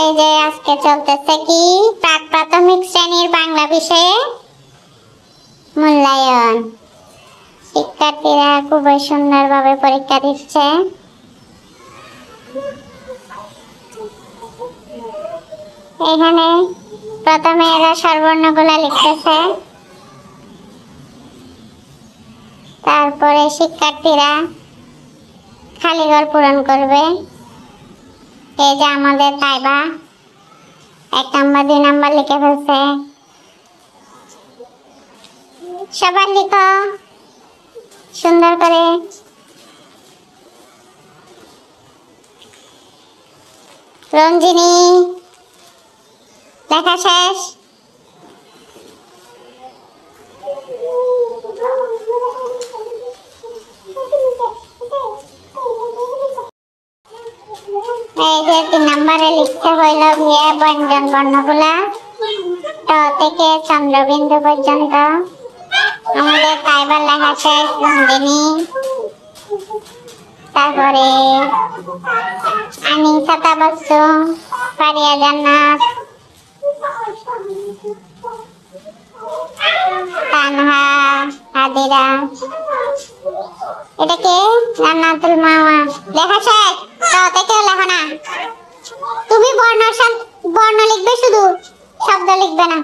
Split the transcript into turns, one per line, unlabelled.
এই যে আজকে চলতেছে কি প্রাক প্রাথমিক শ্রেণীর বাংলা বিষয়ে মূল্যায়ন। শিক্ষার্থীরা খুবই সুন্দরভাবে পরীক্ষা দিচ্ছে। এখানে প্রথমে এরা স্বরবর্ণগুলা লিখতেছে, তারপরে শিক্ষার্থীরা খালি ঘর পূরণ করবে। এই যে আমাদের তাইবা 1 নাম্বার 2 নাম্বার লিখে ফেলছে। সবাই লিখো সুন্দর করে। রঞ্জিনী লেখা শেষ। এই যে 3 নম্বরে লিখতে হইল বিয়ে ব্যঞ্জন বর্ণগুলা ট থেকে চন্দ্রবিন্দু পর্যন্ত। আমাদের তাইবার লেখা শেষ। রঞ্জিনী, তারপরে আনিসা তাবাসসুম, ফারিয়া জান্নাত, তানহা, হাদিরা। এটা কে? জান্নাতুল মাওয়া। লেখা শেষ। ট থেকে লেখো না, তুমি বর্ণ লিখবে, শুধু শব্দ লিখবে না।